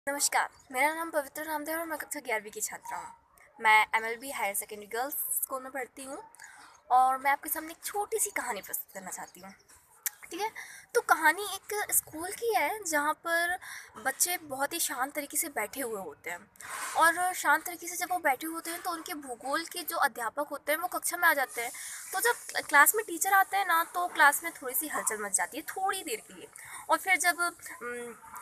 नमस्कार, मेरा नाम पवित्र नामदेव है और मैं कक्षा 11वीं की छात्रा हूँ। मैं MLB higher secondary girls school में पढ़ती हूँ और मैं आपके सामने एक छोटी सी कहानी प्रस्तुत करना चाहती हूँ। ठीक है, तो कहानी एक स्कूल की है जहाँ पर बच्चे बहुत ही शांत तरीके से बैठे हुए होते हैं और शांत तरीके से जब वो बैठे होते हैं तो उनके भूगोल के जो अध्यापक होते हैं वो कक्षा में आ जाते हैं। तो जब क्लास में टीचर आते हैं ना तो क्लास में थोड़ी सी हलचल मच जाती है थोड़ी देर के लिए। और फिर जब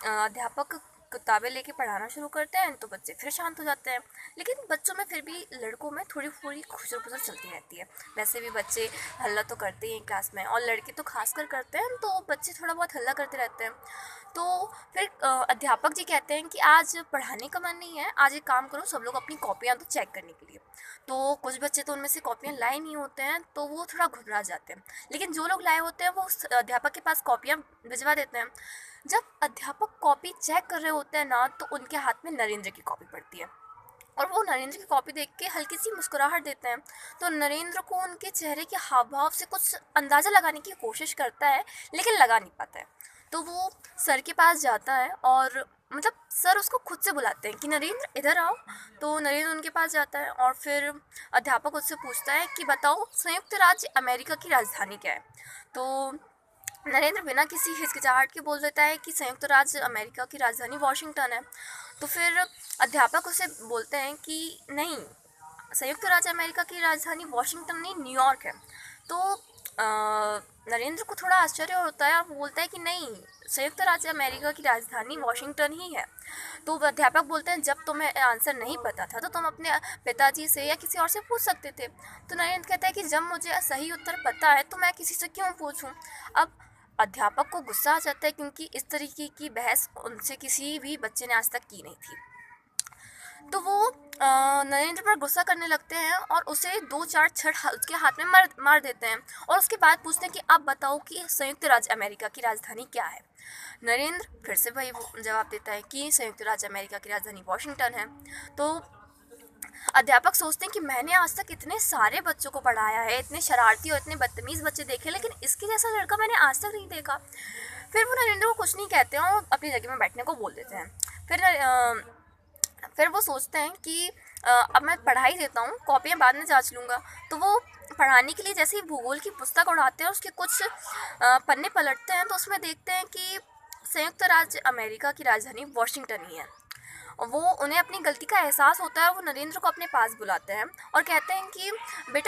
अध्यापक किताबें लेके पढ़ाना शुरू करते हैं तो बच्चे फिर शांत हो जाते हैं। लेकिन बच्चों में फिर भी लड़कों में थोड़ी थोड़ी खुचर पुचर चलती रहती है। वैसे भी बच्चे हल्ला तो करते हैं क्लास में और लड़के तो खासकर करते हैं, तो बच्चे थोड़ा बहुत हल्ला करते रहते हैं। तो फिर अध्यापक जी कहते हैं कि आज पढ़ाने का मन नहीं है, आज एक काम करो, सब लोग अपनी कॉपियाँ तो चेक करने के लिए। तो कुछ बच्चे तो उनमें से कॉपियाँ लाए नहीं होते हैं तो वो थोड़ा घबरा जाते हैं। लेकिन जो लोग लाए होते हैं वो उस अध्यापक के पास कॉपियाँ भिजवा देते हैं। जब अध्यापक कॉपी चेक कर रहे होते हैं ना तो उनके हाथ में नरेंद्र की कॉपी पड़ती है और वो नरेंद्र की कॉपी देख के हल्की सी मुस्कुराहट देते हैं। तो नरेंद्र को उनके चेहरे के हाव भाव से कुछ अंदाज़ा लगाने की कोशिश करता है, लेकिन लगा नहीं पाता है। तो वो सर के पास जाता है और मतलब सर उसको खुद से बुलाते हैं कि नरेंद्र इधर आओ। तो नरेंद्र उनके पास जाता है और फिर अध्यापक उससे पूछता है कि बताओ, संयुक्त राज्य अमेरिका की राजधानी क्या है। तो नरेंद्र बिना किसी हिचकिचाहट के बोल देता है कि संयुक्त राज्य अमेरिका की राजधानी वॉशिंगटन है। तो फिर अध्यापक उसे बोलते हैं कि नहीं, संयुक्त राज्य अमेरिका की राजधानी वॉशिंगटन नहीं, न्यूयॉर्क है। तो नरेंद्र को थोड़ा आश्चर्य होता है और वो बोलता है कि नहीं, संयुक्त राज्य अमेरिका की राजधानी वॉशिंगटन ही है। तो अध्यापक बोलते हैं जब तुम्हें आंसर नहीं पता था तो तुम अपने पिताजी से या किसी और से पूछ सकते थे। तो नरेंद्र कहता है कि जब मुझे सही उत्तर पता है तो मैं किसी से क्यों पूछूं। अब अध्यापक को गुस्सा आ जाता है क्योंकि इस तरीके की बहस उनसे किसी भी बच्चे ने आज तक की नहीं थी। तो वो नरेंद्र पर गुस्सा करने लगते हैं और उसे दो चार छड़ उसके हाथ में मार मार देते हैं। और उसके बाद पूछते हैं कि आप बताओ कि संयुक्त राज्य अमेरिका की राजधानी क्या है। नरेंद्र फिर से वही जवाब देता है कि संयुक्त राज्य अमेरिका की राजधानी वॉशिंगटन है। तो अध्यापक सोचते हैं कि मैंने आज तक इतने सारे बच्चों को पढ़ाया है, इतने शरारती और इतने बदतमीज़ बच्चे देखे, लेकिन इसके जैसा लड़का मैंने आज तक नहीं देखा। फिर वो नरेंद्र को कुछ नहीं कहते हैं और अपनी जगह में बैठने को बोल देते हैं। फिर वो सोचते हैं कि अब मैं पढ़ा ही देता हूँ, कॉपियाँ बाद में जांच लूँगा। तो वो पढ़ाने के लिए जैसे ही भूगोल की पुस्तक उठाते हैं, उसके कुछ पन्ने पलटते हैं तो उसमें देखते हैं कि संयुक्त राज्य अमेरिका की राजधानी वॉशिंगटन ही है। वो उन्हें अपनी गलती का एहसास होता है और वो नरेंद्र को अपने पास बुलाते हैं और कहते हैं कि बेटा,